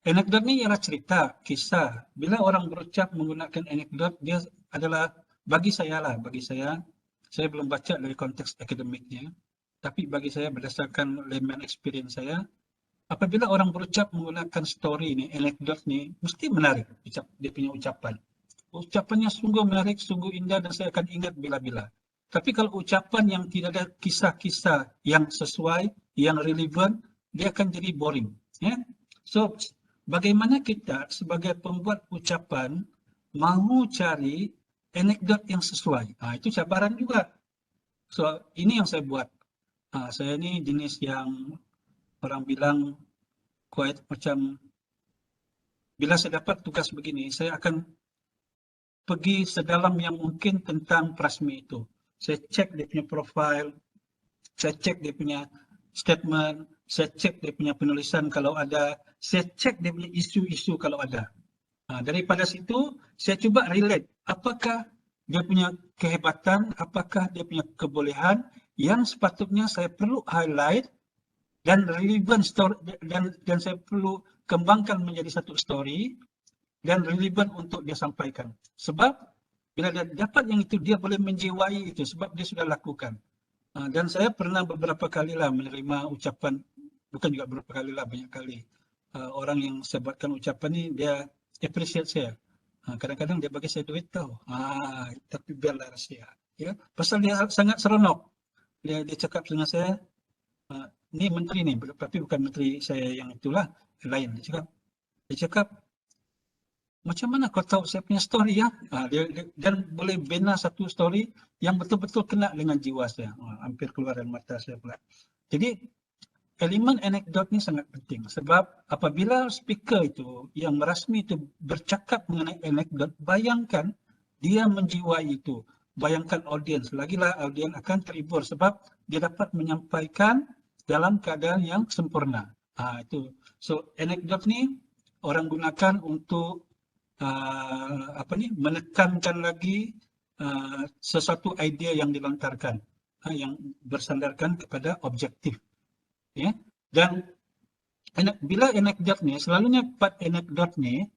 Anekdot ni ialah cerita, kisah. Bila orang berucap menggunakan anekdot, dia adalah bagi saya belum baca dari konteks akademiknya, tapi bagi saya berdasarkan layman experience saya, apabila orang berucap menggunakan story ni, anekdot ni, mesti menarik dia punya ucapan. Ucapannya sungguh menarik, sungguh indah dan saya akan ingat bila-bila. Tapi kalau ucapan yang tidak ada kisah-kisah yang sesuai, yang relevan, dia akan jadi boring. Ya? So, bagaimana kita sebagai pembuat ucapan mahu cari anekdot yang sesuai? Itu cabaran juga. So, ini yang saya buat. Saya ni jenis yang orang bilang quite macam bila saya dapat tugas begini, saya akan pergi sedalam yang mungkin tentang Prasmi itu. Saya cek dia punya profil, saya cek dia punya statement, saya cek dia punya penulisan kalau ada, saya cek dia punya isu-isu kalau ada. Daripada situ, saya cuba relate apakah dia punya kehebatan, apakah dia punya kebolehan yang sepatutnya saya perlu highlight dan relevan story, dan saya perlu kembangkan menjadi satu story dan relevan untuk dia sampaikan. Sebab bila dia dapat yang itu, dia boleh menjiwai itu sebab dia sudah lakukan. Dan saya pernah beberapa kalilah menerima ucapan, bukan juga beberapa kalilah, banyak kali. Orang yang saya buatkan ucapan ni, dia appreciate saya. Kadang-kadang dia bagi saya duit tau. Tapi biarlah rahsia. Ya, pasal dia sangat seronok. Dia cakap dengan saya, ni menteri ni, tapi bukan menteri saya yang itulah, lain. Dia cakap, macam mana kau tahu saya punya story ya? Dan boleh bina satu story yang betul-betul kena dengan jiwa saya. Hampir keluar dari mata saya pula. Jadi, elemen anekdot ni sangat penting sebab apabila speaker itu yang merasmi itu bercakap mengenai anekdot, bayangkan dia menjiwai itu. Bayangkan audiens, lagilah audiens akan terhibur sebab dia dapat menyampaikan dalam keadaan yang sempurna. Itu. So, anekdot ni orang gunakan untuk menekankan lagi sesuatu idea yang dilontarkan, yang bersandarkan kepada objektif. Ya. Dan bila anekdot ni, selalunya part anekdot ni,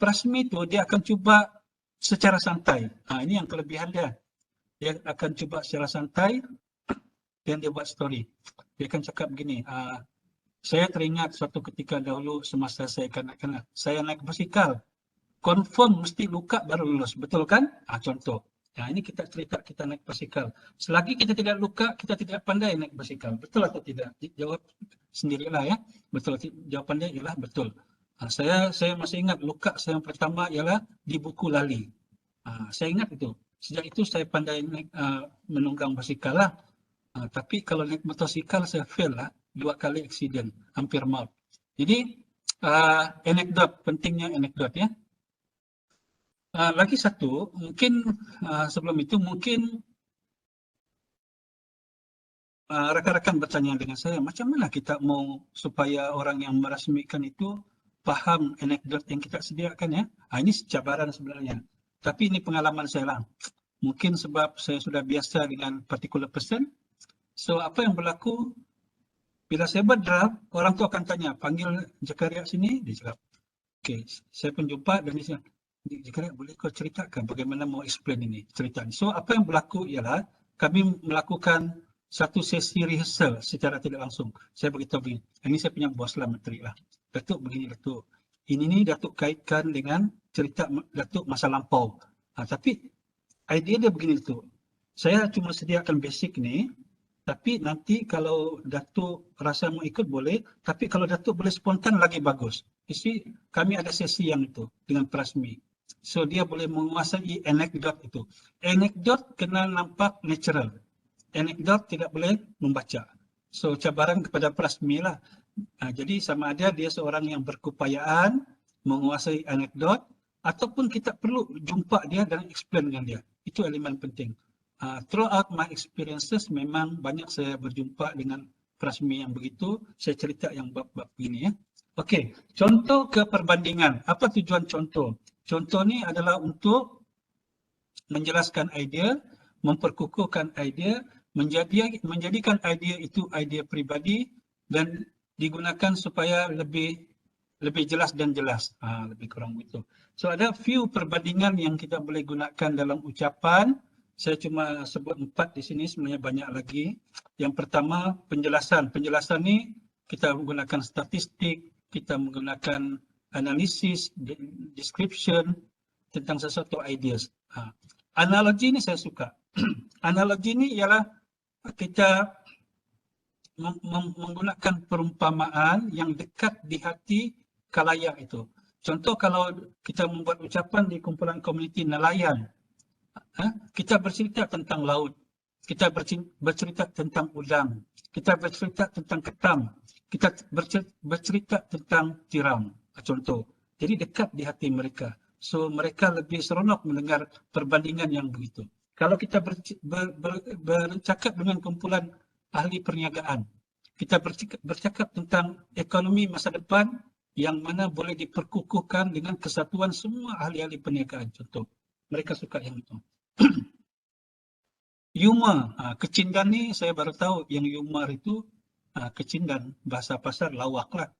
Prasmi tu dia akan cuba secara santai. Ini yang kelebihan dia. Dia akan cuba secara santai dan dia buat story. Dia akan cakap begini, saya teringat suatu ketika dahulu semasa saya kanak-kanak, saya naik basikal. Confirm mesti luka baru lulus, betul kan? Contoh. Ini kita cerita kita naik basikal. Selagi kita tidak luka, kita tidak pandai naik basikal. Betul atau tidak? Jawab sendirilah ya. Betul. Jawapan dia ialah betul. Saya masih ingat luka saya yang pertama ialah di buku lali. Saya ingat itu. Sejak itu saya pandai naik, menunggang basikal lah. Tapi kalau naik motosikal saya fail lah. 2 kali aksiden, hampir maut. Jadi anekdot, pentingnya anekdot ya. Lagi satu, mungkin sebelum itu mungkin rakan-rakan bertanya dengan saya, macam mana kita mau supaya orang yang merasmikan itu faham anekdot yang kita sediakan ya. Ini cabaran sebenarnya. Tapi ini pengalaman saya lah. Mungkin sebab saya sudah biasa dengan particular person. So apa yang berlaku, bila saya buat draft, orang tu akan tanya, panggil Zakaria sini, dia cakap, okay, saya pun jumpa dan dia cakap, Zakaria, boleh kau ceritakan bagaimana mau explain ini cerita ini. So apa yang berlaku ialah kami melakukan satu sesi rehearsal secara tidak langsung. Saya beritahu begini, ini saya punya bos lah, menteri lah. Datuk begini Datuk, ini Datuk kaitkan dengan cerita Datuk masa lampau. Tapi idea dia begini Datuk, saya cuma sediakan basic ni, tapi nanti kalau Datuk rasa mau ikut boleh, tapi kalau Datuk boleh spontan lagi bagus. Isi kami ada sesi yang itu dengan Prasmi. So dia boleh menguasai anekdot itu. Anekdot kena nampak natural. Anekdot tidak boleh membaca. So cabaran kepada Prasmi lah. Jadi sama ada dia seorang yang berkeupayaan menguasai anekdot ataupun kita perlu jumpa dia dan explain dengan dia. Itu elemen penting. Throughout my experiences memang banyak saya berjumpa dengan Prasmi yang begitu. Saya cerita yang bab-bab ini ya. Okey, contoh keperbandingan. Apa tujuan contoh? Contoh ni adalah untuk menjelaskan idea, memperkukuhkan idea, menjadikan idea itu idea pribadi dan digunakan supaya lebih lebih jelas dan jelas. Lebih kurang begitu. So ada few perbandingan yang kita boleh gunakan dalam ucapan. Saya cuma sebut 4 di sini, sebenarnya banyak lagi. Yang pertama penjelasan. Penjelasan ni kita menggunakan statistik, kita menggunakan analisis, description tentang sesuatu ideas. Analogi ni saya suka. Analogi ni ialah kita menggunakan perumpamaan yang dekat di hati khalayak itu. Contoh kalau kita membuat ucapan di kumpulan komuniti nelayan, kita bercerita tentang laut, kita bercerita tentang udang, kita bercerita tentang ketam, kita bercerita tentang tiram, contoh. Jadi dekat di hati mereka. So mereka lebih seronok mendengar perbandingan yang begitu. Kalau kita bercakap dengan kumpulan ahli perniagaan, kita bercakap tentang ekonomi masa depan yang mana boleh diperkukuhkan dengan kesatuan semua ahli-ahli perniagaan, contoh. Mereka suka yang itu. Humor, kecindan ni saya baru tahu yang humor itu kecindan, bahasa pasar lawak lah.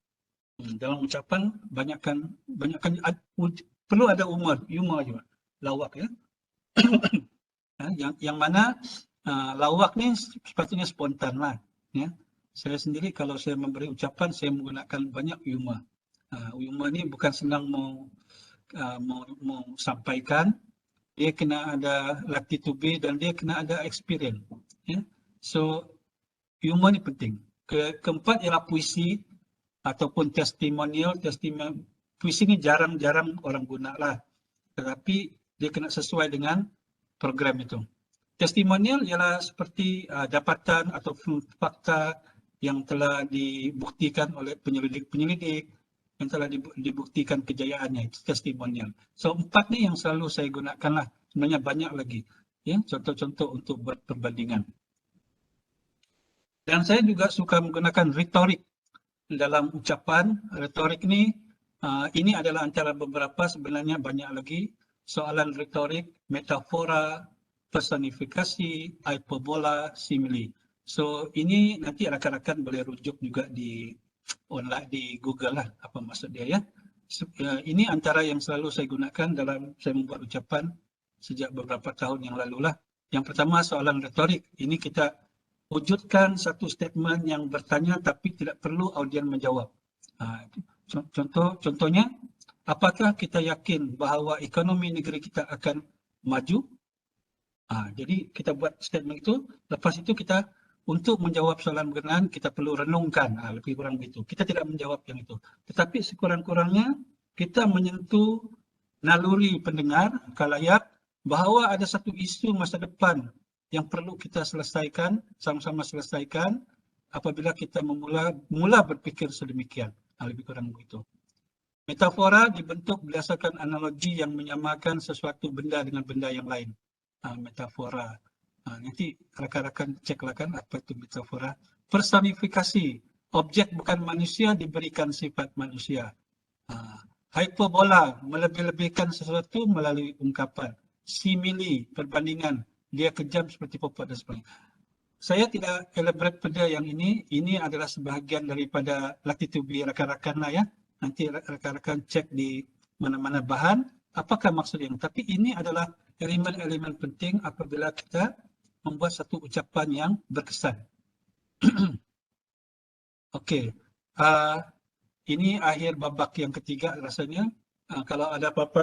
Dalam ucapan banyakkan perlu ada humor juga, lawak ya. Yang mana lawak ni sepatutnya spontan lah. Ya. Saya sendiri kalau saya memberi ucapan, saya menggunakan banyak humor. Humor ni bukan senang mau sampaikan, dia kena ada latih to be dan dia kena ada experience. Ya. So humor ni penting. Keempat ialah puisi ataupun testimonial. Puisi ni jarang-jarang orang guna lah. Tetapi dia kena sesuai dengan program itu. Testimonial ialah seperti dapatan atau fakta yang telah dibuktikan oleh penyelidik, yang telah dibuktikan kejayaannya, itu testimonial. So 4 ni yang selalu saya gunakan lah. Sebenarnya banyak lagi. Ya, contoh-contoh untuk buat perbandingan. Dan saya juga suka menggunakan retorik dalam ucapan. Retorik ni, ini adalah antara beberapa, sebenarnya banyak lagi. Soalan retorik, metafora, personifikasi, hyperbola, simile. So ini nanti rakan-rakan boleh rujuk juga di online di Google lah apa maksud dia ya. Ini antara yang selalu saya gunakan dalam saya membuat ucapan sejak beberapa tahun yang lalu lah. Yang pertama soalan retorik. Ini kita wujudkan satu statement yang bertanya tapi tidak perlu audien menjawab. Contohnya, apakah kita yakin bahawa ekonomi negeri kita akan maju? Jadi kita buat statement itu, lepas itu kita untuk menjawab soalan berkenaan kita perlu renungkan, lebih kurang begitu. Kita tidak menjawab yang itu. Tetapi sekurang-kurangnya kita menyentuh naluri pendengar, khalayak, bahawa ada satu isu masa depan yang perlu kita selesaikan, sama-sama selesaikan apabila kita mula berfikir sedemikian. Lebih kurang begitu. Metafora dibentuk berdasarkan analogi yang menyamakan sesuatu benda dengan benda yang lain. Metafora. Nanti rakan-rakan ceklah kan apa itu metafora. Personifikasi. Objek bukan manusia diberikan sifat manusia. Hyperbola, melebih-lebihkan sesuatu melalui ungkapan. Simile, perbandingan. Dia kejam seperti popot dan sebagainya. Saya tidak elaborate pada yang ini. Ini adalah sebahagian daripada latih to be rakan-rakan lah ya. Nanti rakan-rakan cek di mana-mana bahan. Apakah maksud yang? Tapi ini adalah elemen-elemen penting apabila kita membuat satu ucapan yang berkesan. Okey. Ini akhir babak yang ketiga rasanya. Kalau ada apa-apa